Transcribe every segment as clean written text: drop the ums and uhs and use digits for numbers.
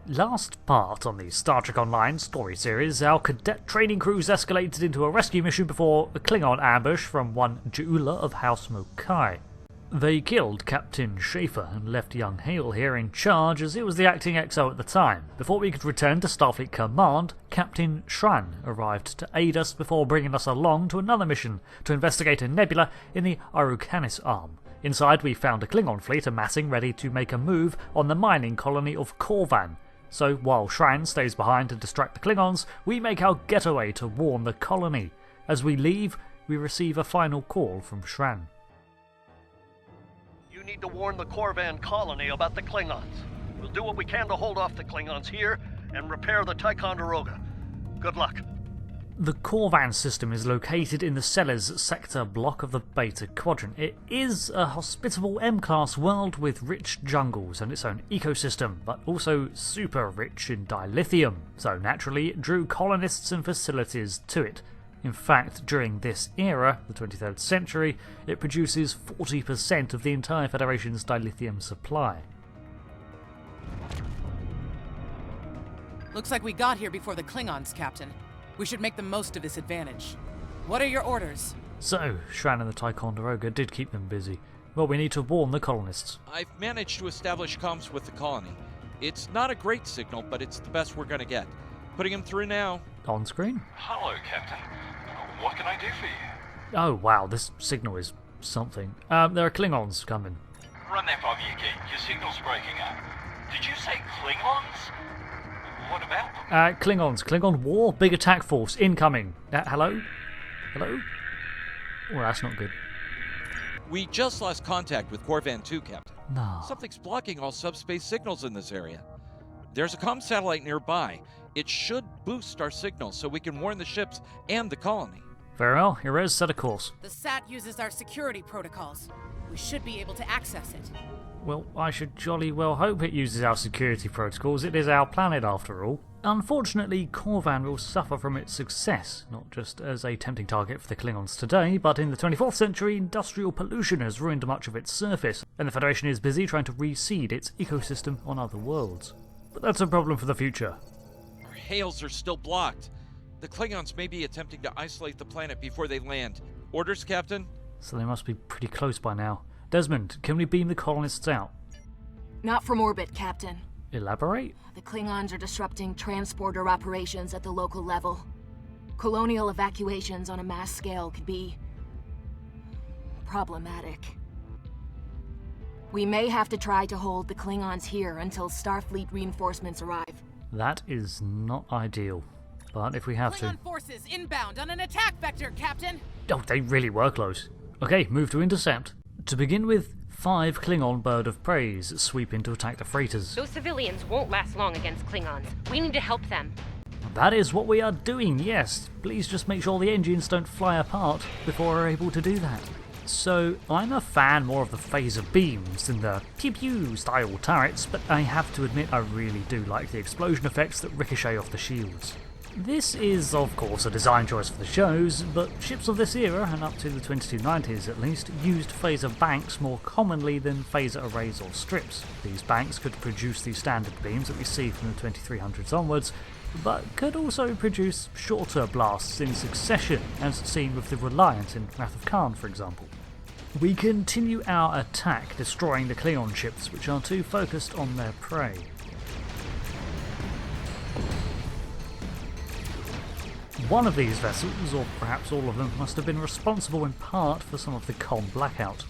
Last part on the Star Trek Online story series, our cadet training crews escalated into a rescue mission before a Klingon ambush from one Jeweler of House Mokai. They killed Captain Schaefer and left young Hale here in charge as he was the acting XO at the time. Before we could return to Starfleet Command, Captain Shran arrived to aid us before bringing us along to another mission to investigate a nebula in the Archanis arm. Inside we found a Klingon fleet amassing ready to make a move on the mining colony of Korvan. So while Shran stays behind to distract the Klingons, we make our getaway to warn the colony. As we leave, we receive a final call from Shran. You need to warn the Korvan colony about the Klingons. We'll do what we can to hold off the Klingons here and repair the Ticonderoga. Good luck. The Korvan system is located in the Sellers sector block of the Beta Quadrant. It is a hospitable M-class world with rich jungles and its own ecosystem, but also super rich in dilithium, so naturally it drew colonists and facilities to it. In fact, during this era, the 23rd century, it produces 40% of the entire Federation's dilithium supply. Looks like we got here before the Klingons, Captain. We should make the most of this advantage. What are your orders? So, Shran and the Ticonderoga did keep them busy. Well, we need to warn the colonists. I've managed to establish comms with the colony. It's not a great signal, but it's the best we're gonna get. Putting him through now. On screen? Hello, Captain. What can I do for you? Oh wow, this signal is something. There are Klingons coming. Run that by me again. Your signal's breaking up. Did you say Klingons? What about them? Klingons. Klingon War Big Attack Force incoming. Hello? Hello? Well, that's not good. We just lost contact with Corvan II, Captain. No. Something's blocking all subspace signals in this area. There's a comm satellite nearby. It should boost our signal so we can warn the ships and the colony. Very well, Heroes, set a course. The SAT uses our security protocols. We should be able to access it. Well, I should jolly well hope it uses our security protocols. It is our planet after all. Unfortunately, Korvan will suffer from its success, not just as a tempting target for the Klingons today, but in the 24th century, industrial pollution has ruined much of its surface, and the Federation is busy trying to reseed its ecosystem on other worlds. But that's a problem for the future. Our hails are still blocked. The Klingons may be attempting to isolate the planet before they land. Orders, Captain? So they must be pretty close by now. Desmond, can we beam the colonists out? Not from orbit, Captain. Elaborate? The Klingons are disrupting transporter operations at the local level. Colonial evacuations on a mass scale could be problematic. We may have to try to hold the Klingons here until Starfleet reinforcements arrive. That is not ideal. But if we have to... Klingon forces inbound on an attack vector, Captain! Oh, they really were close. Okay, move to intercept. To begin with, 5 Klingon bird of preys sweep in to attack the freighters. Those civilians won't last long against Klingons. We need to help them. That is what we are doing, yes. Please just make sure the engines don't fly apart before we're able to do that. So, I'm a fan more of the phaser beams than the pew-pew style turrets, but I have to admit I really do like the explosion effects that ricochet off the shields. This is, of course, a design choice for the shows, but ships of this era, and up to the 2290s at least, used phaser banks more commonly than phaser arrays or strips. These banks could produce the standard beams that we see from the 2300s onwards, but could also produce shorter blasts in succession, as seen with the Reliant in Wrath of Khan, for example. We continue our attack, destroying the Klingon ships, which are too focused on their prey. One of these vessels, or perhaps all of them, must have been responsible in part for some of the comm blackout,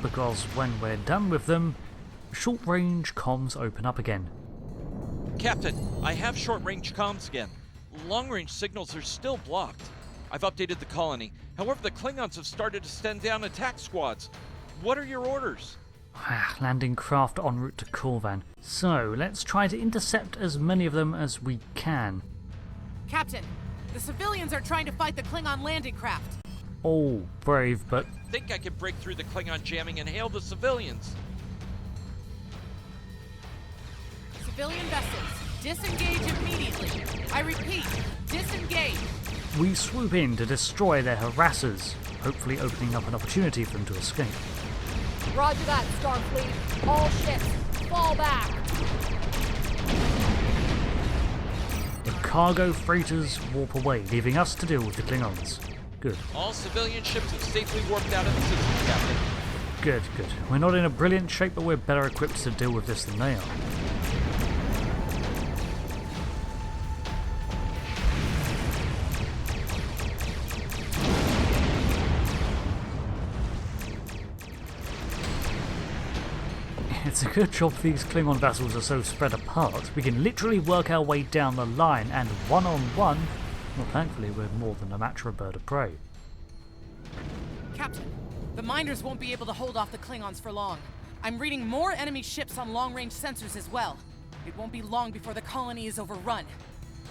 because when we're done with them, short-range comms open up again. Captain, I have short-range comms again. Long-range signals are still blocked. I've updated the colony. However, the Klingons have started to send down attack squads. What are your orders? Landing craft en route to Korvan. So, let's try to intercept as many of them as we can. Captain, the civilians are trying to fight the Klingon landing craft. Oh, brave, but... I think I can break through the Klingon jamming and hail the civilians. Civilian vessels, disengage immediately. I repeat, disengage. We swoop in to destroy their harassers, hopefully opening up an opportunity for them to escape. Roger that, Starfleet. All ships, fall back. cargo freighters warp away, leaving us to deal with the Klingons. Good. All civilian ships have safely warped out of the system, Captain. Good, good. We're not in a brilliant shape, but we're better equipped to deal with this than they are. It's a good job these Klingon vessels are so spread apart. We can literally work our way down the line, and one-on-one, well, thankfully we're more than a match for a bird of prey. Captain, the miners won't be able to hold off the Klingons for long. I'm reading more enemy ships on long-range sensors as well. It won't be long before the colony is overrun.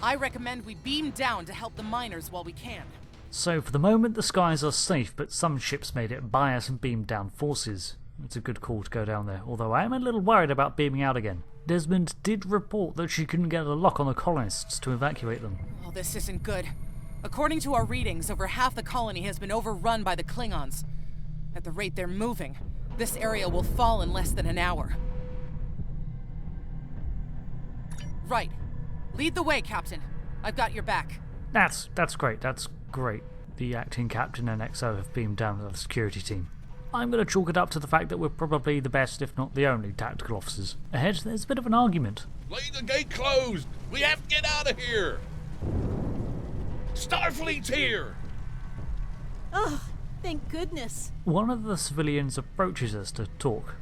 I recommend we beam down to help the miners while we can. So for the moment the skies are safe, but some ships made it by us and beamed down forces. It's a good call to go down there, although I am a little worried about beaming out again. Desmond did report that she couldn't get a lock on the colonists to evacuate them. Oh, this isn't good. According to our readings, over half the colony has been overrun by the Klingons. At the rate they're moving, this area will fall in less than an hour. Right. Lead the way, Captain. I've got your back. That's great, that's great. The acting captain and XO have beamed down with the security team. I'm going to chalk it up to the fact that we're probably the best, if not the only, tactical officers. Ahead, there's a bit of an argument. Leave the gate closed! We have to get out of here! Starfleet's here! Oh, thank goodness. One of the civilians approaches us to talk.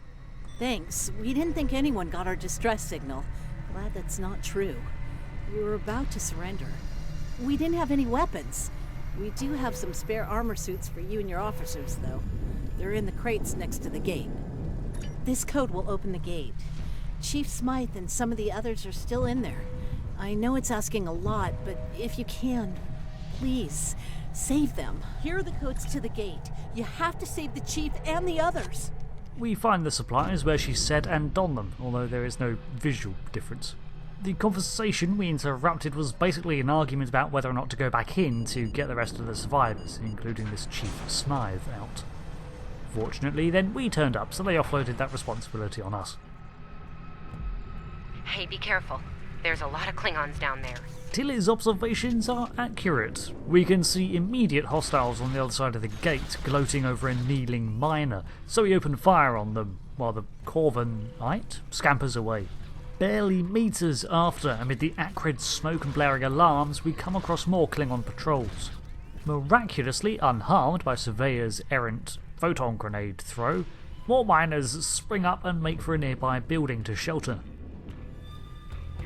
Thanks. We didn't think anyone got our distress signal. Glad that's not true. We were about to surrender. We didn't have any weapons. We do have some spare armor suits for you and your officers, though. They're in the crates next to the gate. This code will open the gate. Chief Smythe and some of the others are still in there. I know it's asking a lot, but if you can, please, save them. Here are the codes to the gate. You have to save the Chief and the others. We find the supplies where she said and don them, although there is no visual difference. The conversation we interrupted was basically an argument about whether or not to go back in to get the rest of the survivors, including this Chief Smythe, out. Fortunately, then we turned up, so they offloaded that responsibility on us. Hey, be careful. There's a lot of Klingons down there. Tilly's observations are accurate. We can see immediate hostiles on the other side of the gate, gloating over a kneeling miner, so we open fire on them, while the Korvan II scampers away. Barely meters after, amid the acrid smoke and blaring alarms, we come across more Klingon patrols. Miraculously unharmed by Surveyor's errant photon grenade throw, more miners spring up and make for a nearby building to shelter.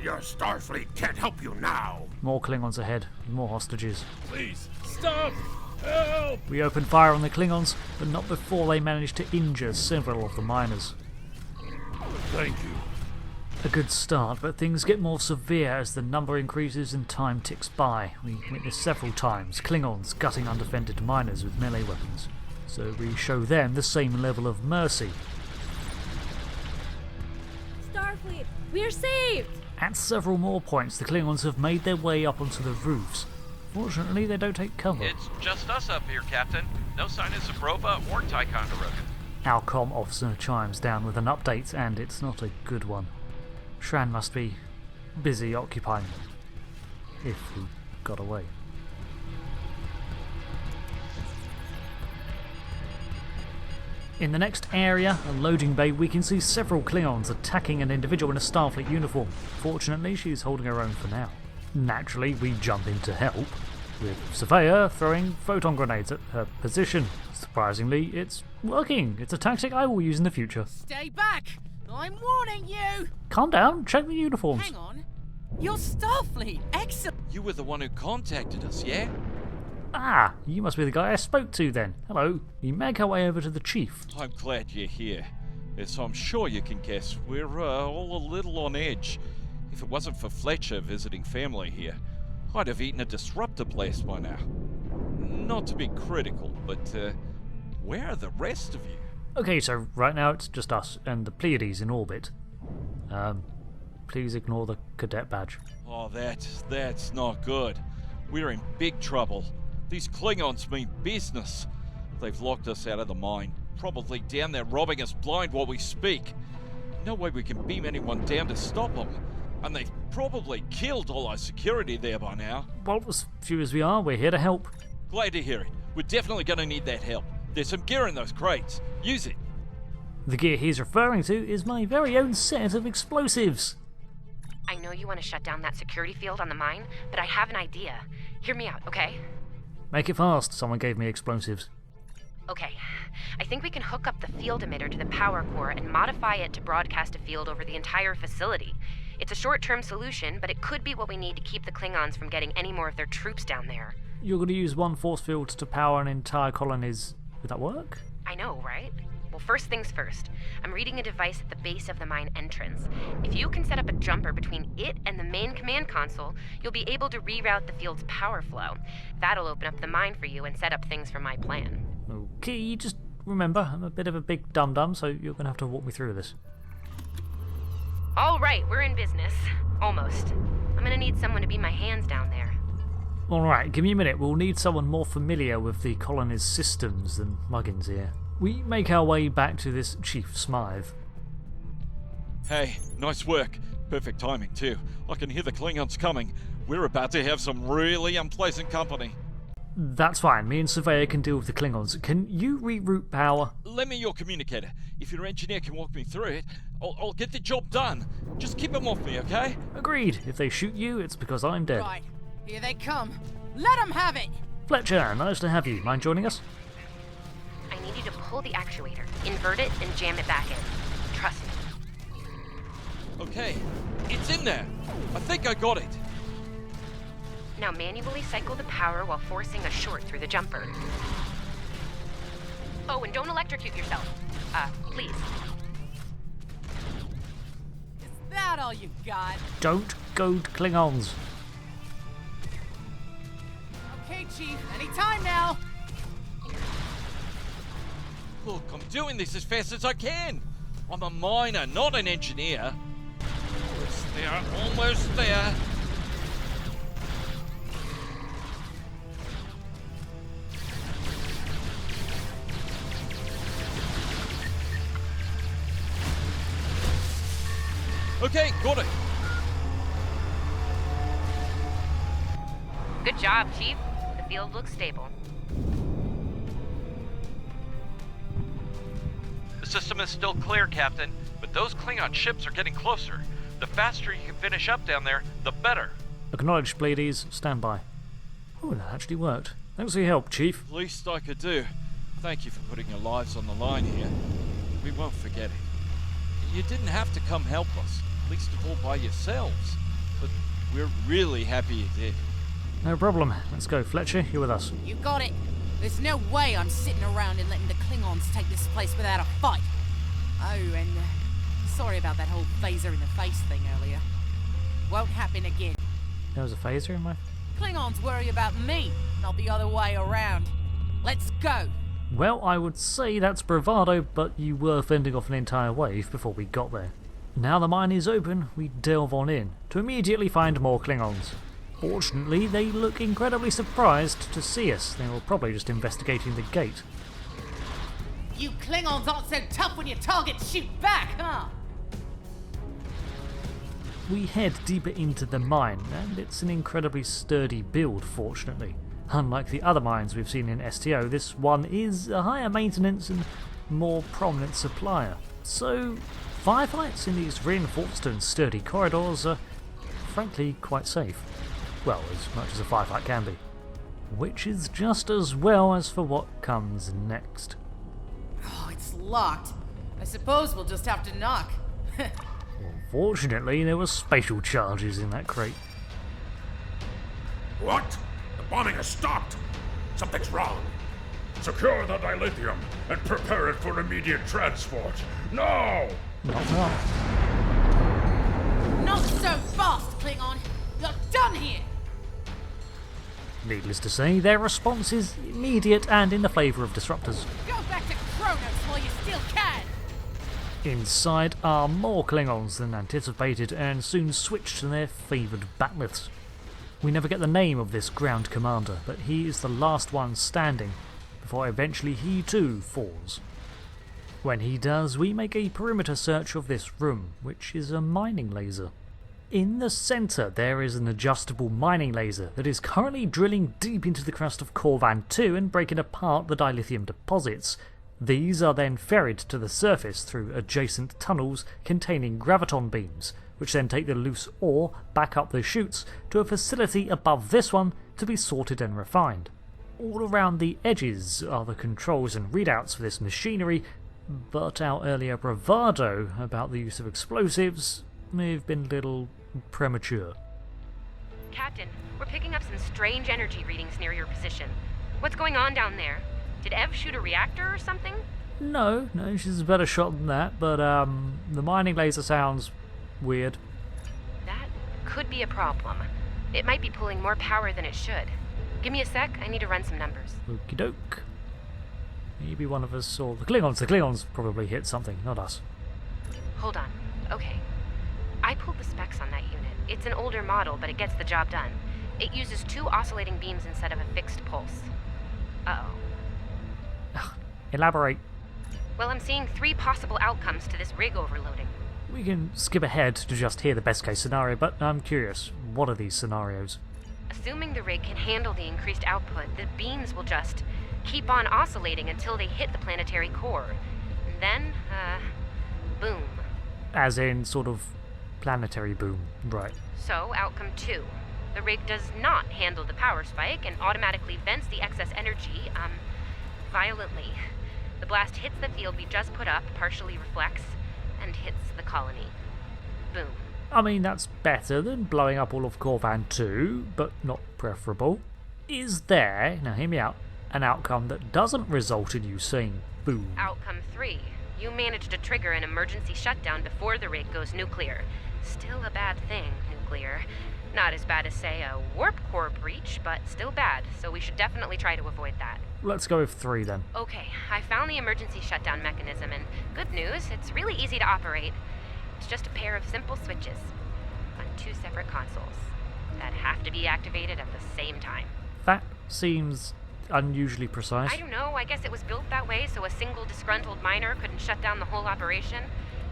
Your Starfleet can't help you now! More Klingons ahead, more hostages. Please, stop! Help! We open fire on the Klingons, but not before they manage to injure several of the miners. Thank you. A good start, but things get more severe as the number increases and time ticks by. We witness several times Klingons gutting undefended miners with melee weapons, so we show them the same level of mercy. Starfleet, we're saved! At several more points, the Klingons have made their way up onto the roofs. Fortunately, they don't take cover. It's just us up here, Captain. No sign of Sabrova or Ticonderoga. Our comm officer chimes down with an update, and it's not a good one. Shran must be busy occupying them, if he got away. In the next area, a loading bay, we can see several Klingons attacking an individual in a Starfleet uniform. Fortunately, she's holding her own for now. Naturally, we jump in to help, with Surveyor throwing photon grenades at her position. Surprisingly, it's working. It's a tactic I will use in the future. Stay back! I'm warning you! Calm down, check the uniforms. Hang on. You're Starfleet! Excellent! You were the one who contacted us, yeah? Ah, you must be the guy I spoke to then. Hello. We make our way over to the Chief. I'm glad you're here. As I'm sure you can guess, we're all a little on edge. If it wasn't for Fletcher visiting family here, I'd have eaten a disruptor blast by now. Not to be critical, but where are the rest of you? Okay, so right now it's just us and the Pleiades in orbit. Please ignore the cadet badge. Oh, that's not good. We're in big trouble. These Klingons mean business. They've locked us out of the mine, probably down there robbing us blind while we speak. No way we can beam anyone down to stop them. And they've probably killed all our security there by now. Well, as few as we are, we're here to help. Glad to hear it. We're definitely going to need that help. There's some gear in those crates. Use it. The gear he's referring to is my very own set of explosives. I know you want to shut down that security field on the mine, but I have an idea. Hear me out, okay? Make it fast, someone gave me explosives. Okay. I think we can hook up the field emitter to the power core and modify it to broadcast a field over the entire facility. It's a short-term solution, but it could be what we need to keep the Klingons from getting any more of their troops down there. You're going to use one force field to power an entire colony's... Would that work? I know, right? Well, first things first. I'm reading a device at the base of the mine entrance. If you can set up a jumper between it and the main command console, you'll be able to reroute the field's power flow. That'll open up the mine for you and set up things for my plan. Okay, just remember, I'm a bit of a big dum-dum, so you're going to have to walk me through this. All right, we're in business. Almost. I'm gonna need someone to be my hands down there. Alright, give me a minute. We'll need someone more familiar with the colony's systems than Muggins here. We make our way back to this Chief Smythe. Hey, nice work. Perfect timing, too. I can hear the Klingons coming. We're about to have some really unpleasant company. That's fine. Me and Surveyor can deal with the Klingons. Can you reroute power? Lend me your communicator. If your engineer can walk me through it, I'll get the job done. Just keep them off me, okay? Agreed. If they shoot you, it's because I'm dead. Right, here they come. Let them have it! Fletcher, nice to have you. Mind joining us? I need you to pull the actuator, invert it, and jam it back in. Trust me. Okay, it's in there. I think I got it. Now manually cycle the power while forcing a short through the jumper. Oh, and don't electrocute yourself. Please. Is that all you got? Don't goad Klingons. Okay, Chief, anytime now. Look, I'm doing this as fast as I can. I'm a miner, not an engineer. Almost there, almost there. Okay, got it. Good job, Chief. The field looks stable. The system is still clear, Captain, but those Klingon ships are getting closer. The faster you can finish up down there, the better. Acknowledged, Pleiades. Stand by. Oh, that actually worked. Thanks for your help, Chief. Least I could do. Thank you for putting your lives on the line here. We won't forget it. You didn't have to come help us, least of all by yourselves. But we're really happy you did. No problem. Let's go. Fletcher, you're with us. You got it. There's no way I'm sitting around and letting the Klingons take this place without a fight. Oh, and sorry about that whole phaser in the face thing earlier. Won't happen again. There was a phaser in my... Klingons worry about me, not the other way around. Let's go. Well, I would say that's bravado, but you were fending off an entire wave before we got there. Now the mine is open, we delve on in, to immediately find more Klingons. Fortunately, they look incredibly surprised to see us. They were probably just investigating the gate. You Klingons aren't so tough when your targets shoot back, huh? We head deeper into the mine, and it's an incredibly sturdy build, fortunately. Unlike the other mines we've seen in STO, this one is a higher maintenance and more prominent supplier. So, firefights in these reinforced and sturdy corridors are, frankly, quite safe. Well, as much as a firefight can be. Which is just as well as for what comes next. Oh, it's locked. I suppose we'll just have to knock. Fortunately, there were spatial charges in that crate. What? The bombing has stopped. Something's wrong. Secure the dilithium and prepare it for immediate transport. Now! Knock, knock. Not so fast, Klingon. You're done here. Needless to say, their response is immediate and in the flavour of disruptors. Go back to Kronos while you still can. Inside are more Klingons than anticipated and soon switch to their favoured bat'leths. We never get the name of this ground commander, but he is the last one standing, before eventually he too falls. When he does, we make a perimeter search of this room, which is a mining laser. In the centre, there is an adjustable mining laser that is currently drilling deep into the crust of Corvan II and breaking apart the dilithium deposits. These are then ferried to the surface through adjacent tunnels containing graviton beams, which then take the loose ore back up the chutes to a facility above this one to be sorted and refined. All around the edges are the controls and readouts for this machinery, but our earlier bravado about the use of explosives may have been a little premature. Captain, we're picking up some strange energy readings near your position. What's going on down there? Did Ev shoot a reactor or something? No, she's a better shot than that, but the mining laser sounds weird. That could be a problem. It might be pulling more power than it should. Give me a sec, I need to run some numbers. Okie doke. Maybe one of us or the Klingons. The Klingons probably hit something, not us. Hold on. Okay. I pulled the specs on that unit. It's an older model, but it gets the job done. It uses 2 oscillating beams instead of a fixed pulse. Uh-oh. Elaborate. Well, I'm seeing 3 possible outcomes to this rig overloading. We can skip ahead to just hear the best case scenario, but I'm curious, what are these scenarios? Assuming the rig can handle the increased output, the beams will just keep on oscillating until they hit the planetary core. And then, boom. As in, sort of, planetary boom, right. So, outcome 2. The rig does not handle the power spike and automatically vents the excess energy, violently. The blast hits the field we just put up, partially reflects, and hits the colony. Boom. I mean, that's better than blowing up all of Korvan II, but not preferable. Is there, now hear me out, an outcome that doesn't result in you saying boom? Outcome 3. You managed to trigger an emergency shutdown before the rig goes nuclear. Still a bad thing, nuclear. Not as bad as, say, a warp core breach, but still bad, so we should definitely try to avoid that. Let's go with 3 then. Okay, I found the emergency shutdown mechanism, and good news, it's really easy to operate. It's just a pair of simple switches on 2 separate consoles that have to be activated at the same time. That seems unusually precise. I don't know, I guess it was built that way so a single disgruntled miner couldn't shut down the whole operation.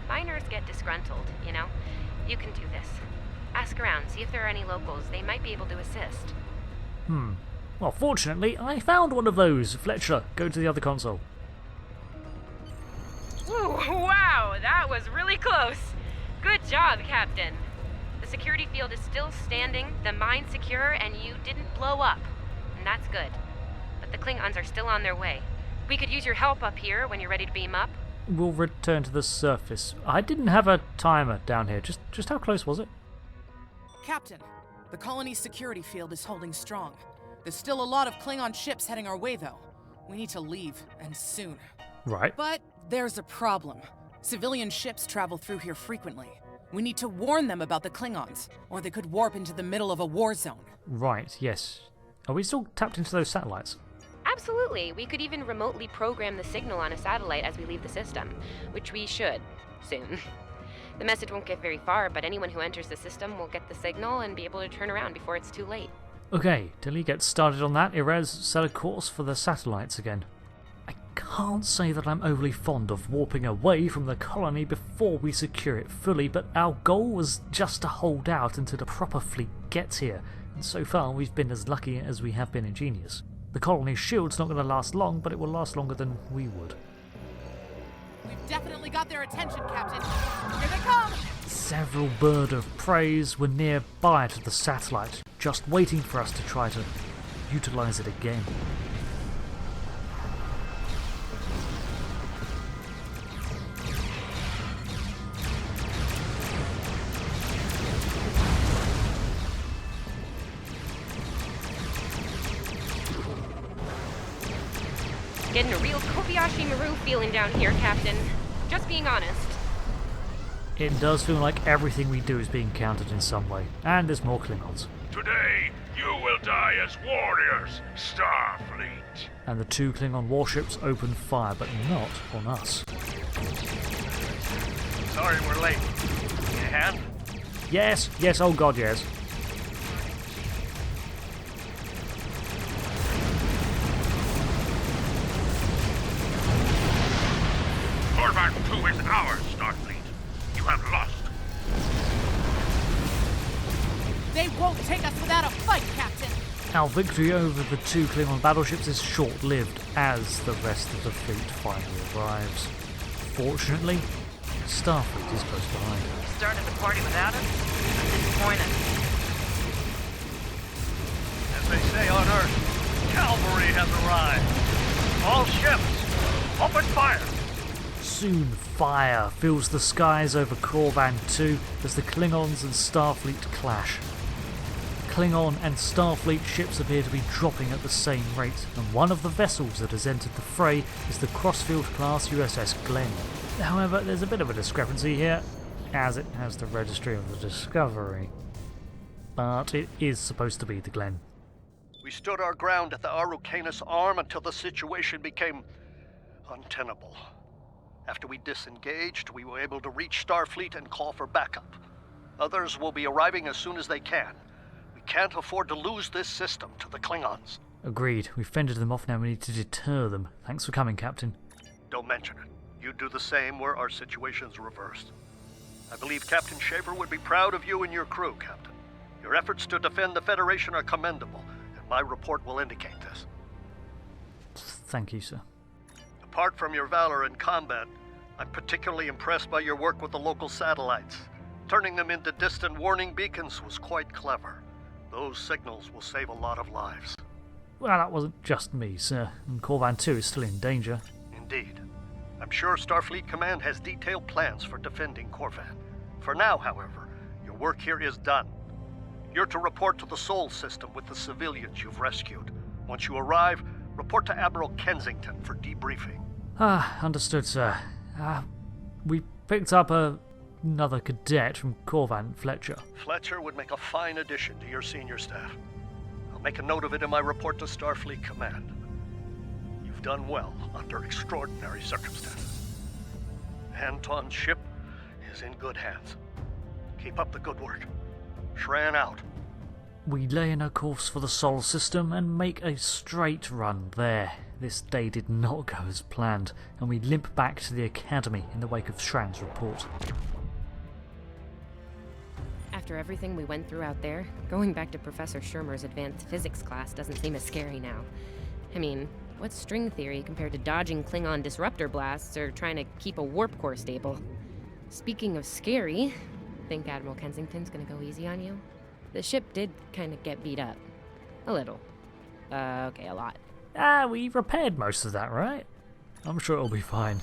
Miners get disgruntled, you know? You can do this. Ask around, see if there are any locals. They might be able to assist. Well, fortunately, I found one of those. Fletcher, go to the other console. Ooh, wow, that was really close. Good job, Captain. The security field is still standing, the mine secure, and you didn't blow up. And that's good. But the Klingons are still on their way. We could use your help up here when you're ready to beam up. We'll return to the surface. I didn't have a timer down here. Just how close was it? Captain, the colony's security field is holding strong. There's still a lot of Klingon ships heading our way, though. We need to leave, and soon. Right. But there's a problem. Civilian ships travel through here frequently. We need to warn them about the Klingons, or they could warp into the middle of a war zone. Right, yes. Are we still tapped into those satellites? Absolutely. We could even remotely program the signal on a satellite as we leave the system, which we should soon. The message won't get very far, but anyone who enters the system will get the signal and be able to turn around before it's too late. Okay, till he gets started on that, Erez, set a course for the satellites again. I can't say that I'm overly fond of warping away from the colony before we secure it fully, but our goal was just to hold out until the proper fleet gets here, and so far we've been as lucky as we have been ingenious. The colony's shield's not going to last long, but it will last longer than we would. We've definitely got their attention, Captain. Here they come! Several bird of preys were nearby to the satellite, just waiting for us to try to utilize it again. Getting a real Kobayashi Maru feeling down here, Captain. Just being honest. It does feel like everything we do is being counted in some way, and there's more Klingons. Today, you will die as warriors, Starfleet. And the 2 Klingon warships open fire, but not on us. Sorry we're late. Need a hand? Yes, oh god, yes. Korvan II is ours, Starfleet. You have lost. They won't take us without a fight, Captain! Our victory over the 2 Klingon battleships is short-lived as the rest of the fleet finally arrives. Fortunately, Starfleet is close behind. Started the party without us? I'm disappointed. As they say on Earth, cavalry has arrived. All ships, open fire! Soon fire fills the skies over Korvan II as the Klingons and Starfleet clash. Klingon and Starfleet ships appear to be dropping at the same rate, and one of the vessels that has entered the fray is the Crossfield-class USS Glenn. However, there's a bit of a discrepancy here, as it has the registry of the Discovery. But it is supposed to be the Glenn. We stood our ground at the Archanis arm until the situation became untenable. After we disengaged, we were able to reach Starfleet and call for backup. Others will be arriving as soon as they can. We can't afford to lose this system to the Klingons. Agreed. We've fended them off now. We need to deter them. Thanks for coming, Captain. Don't mention it. You do the same where our situation's reversed. I believe Captain Schaefer would be proud of you and your crew, Captain. Your efforts to defend the Federation are commendable, and my report will indicate this. Thank you, sir. Apart from your valor in combat, I'm particularly impressed by your work with the local satellites. Turning them into distant warning beacons was quite clever. Those signals will save a lot of lives. Well, that wasn't just me, sir, and Korvan II is still in danger. Indeed. I'm sure Starfleet Command has detailed plans for defending Korvan. For now, however, your work here is done. You're to report to the Sol system with the civilians you've rescued. Once you arrive, report to Admiral Kensington for debriefing. Understood, sir. We picked up another cadet from Corvan, Fletcher. Fletcher would make a fine addition to your senior staff. I'll make a note of it in my report to Starfleet Command. You've done well under extraordinary circumstances. Anton's ship is in good hands. Keep up the good work. Shran out. We lay in a course for the Sol system and make a straight run there. This day did not go as planned, and we limp back to the Academy in the wake of Shran's report. After everything we went through out there, going back to Professor Shermer's advanced physics class doesn't seem as scary now. I mean, what's string theory compared to dodging Klingon disruptor blasts or trying to keep a warp core stable? Speaking of scary, think Admiral Kensington's gonna go easy on you? The ship did kind of get beat up. A little. Okay, a lot. We repaired most of that, right? I'm sure it'll be fine.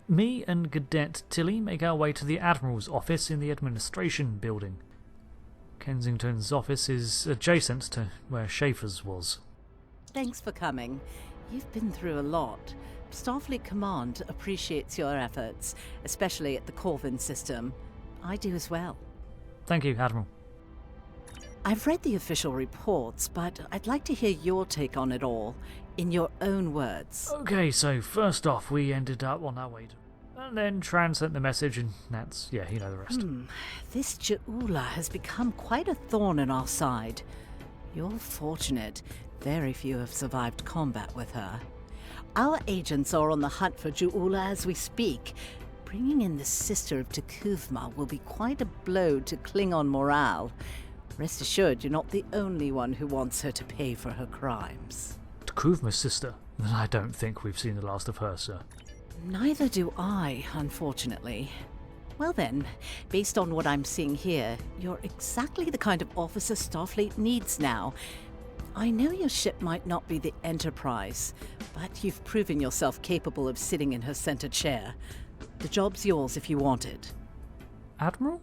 Me and Cadet Tilly make our way to the Admiral's office in the administration building. Kensington's office is adjacent to where Schaefer's was. Thanks for coming. You've been through a lot. Starfleet Command appreciates your efforts, especially at the Corvan system. I do as well. Thank you, Admiral. I've read the official reports, but I'd like to hear your take on it all, in your own words. Okay, so first off, we ended up on our way to... And then Tran sent the message, and that's... yeah, you know the rest. This Ju'ula has become quite a thorn in our side. You're fortunate. Very few have survived combat with her. Our agents are on the hunt for Ju'ula as we speak. Bringing in the sister of T'Kuvma will be quite a blow to Klingon morale. Rest assured, you're not the only one who wants her to pay for her crimes. T'Kuvma's sister? Then I don't think we've seen the last of her, sir. Neither do I, unfortunately. Well then, based on what I'm seeing here, you're exactly the kind of officer Starfleet needs now. I know your ship might not be the Enterprise, but you've proven yourself capable of sitting in her center chair. The job's yours if you want it. Admiral?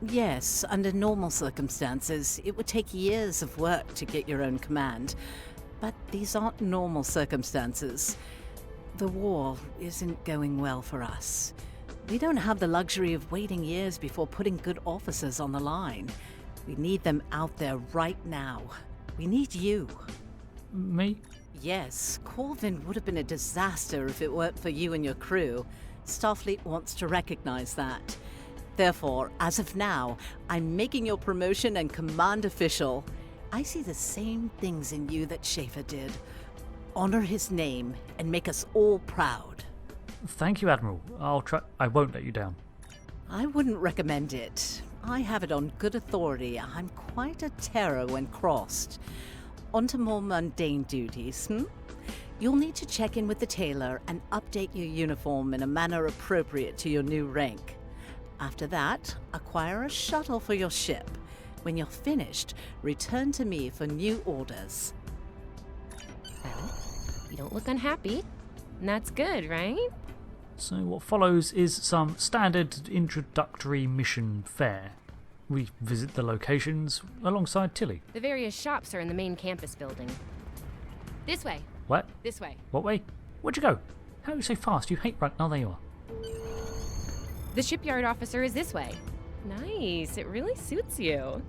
Yes, under normal circumstances, it would take years of work to get your own command. But these aren't normal circumstances. The war isn't going well for us. We don't have the luxury of waiting years before putting good officers on the line. We need them out there right now. We need you. Me? Yes, Corvan would have been a disaster if it weren't for you and your crew. Starfleet wants to recognize that. Therefore, as of now, I'm making your promotion and command official. I see the same things in you that Schaefer did. Honor his name and make us all proud. Thank you, Admiral. I'll try. I won't let you down. I wouldn't recommend it. I have it on good authority. I'm quite a terror when crossed. On to more mundane duties, You'll need to check in with the tailor and update your uniform in a manner appropriate to your new rank. After that, acquire a shuttle for your ship. When you're finished, return to me for new orders. Well, you don't look unhappy. And that's good, right? So what follows is some standard introductory mission fare. We visit the locations alongside Tilly. The various shops are in the main campus building. This way. What? This way. What way? Where'd you go? How are you so fast? You hate right now. There you are. The shipyard officer is this way. Nice. It really suits you.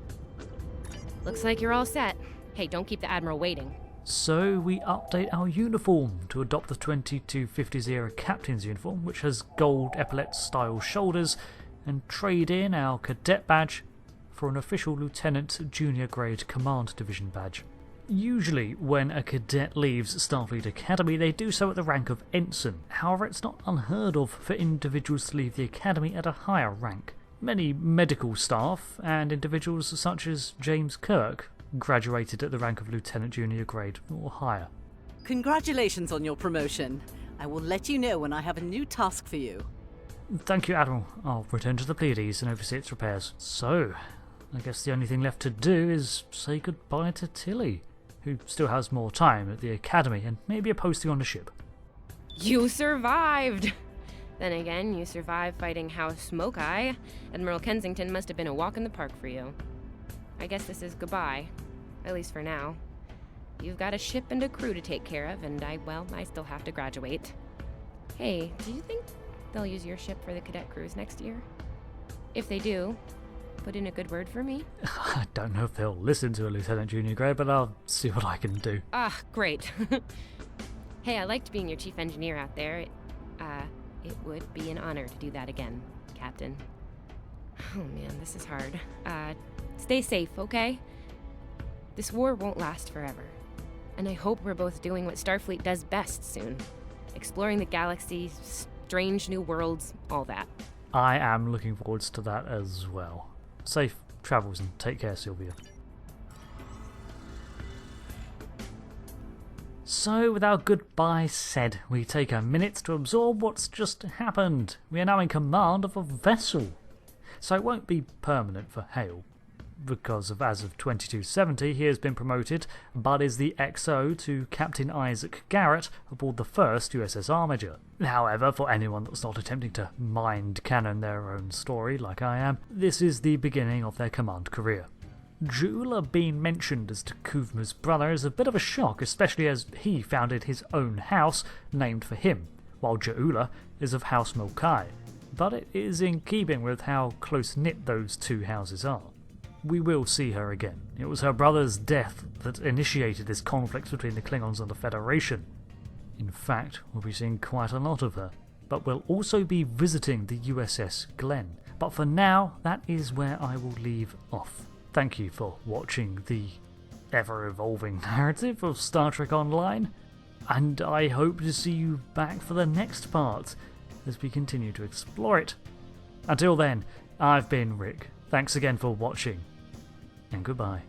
Looks like you're all set. Hey, don't keep the Admiral waiting. So we update our uniform to adopt the 2250s era captain's uniform, which has gold epaulette style shoulders, and trade in our cadet badge for an official lieutenant junior grade command division badge. Usually when a cadet leaves Starfleet Academy, they do so at the rank of ensign. However, it's not unheard of for individuals to leave the academy at a higher rank. Many medical staff and individuals such as James Kirk graduated at the rank of lieutenant junior grade or higher. Congratulations on your promotion. I will let you know when I have a new task for you. Thank you, Admiral. I'll return to the Pleiades and oversee its repairs. So, I guess the only thing left to do is say goodbye to Tilly, who still has more time at the academy and maybe a posting on the ship. You survived! Then again, you survived fighting House Smoke-Eye. Admiral Kensington must have been a walk in the park for you. I guess this is goodbye, at least for now. You've got a ship and a crew to take care of, and I still have to graduate. Hey, do you think they'll use your ship for the cadet crews next year? If they do, put in a good word for me. I don't know if they'll listen to a lieutenant junior grade, but I'll see what I can do. Ah, great. Hey, I liked being your chief engineer out there. It would be an honor to do that again, Captain. Oh man, this is hard. Stay safe, okay? This war won't last forever. And I hope we're both doing what Starfleet does best soon. Exploring the galaxy, strange new worlds, all that. I am looking forward to that as well. Safe travels and take care, Sylvia. So, with our goodbye said, we take a minute to absorb what's just happened. We are now in command of a vessel. So it won't be permanent for Hale, because as of 2270 he has been promoted, but is the XO to Captain Isaac Garrett aboard the first USS Armiger. However, for anyone that's not attempting to mind canon their own story like I am, this is the beginning of their command career. Jula being mentioned as Takuvma's brother is a bit of a shock, especially as he founded his own house named for him, while Ja'ula is of House Mokai. But it is in keeping with how close-knit those two houses are. We will see her again. It was her brother's death that initiated this conflict between the Klingons and the Federation. In fact, we'll be seeing quite a lot of her. But we'll also be visiting the USS Glenn. But for now, that is where I will leave off. Thank you for watching the ever-evolving narrative of Star Trek Online, and I hope to see you back for the next part as we continue to explore it. Until then, I've been Rick. Thanks again for watching, and goodbye.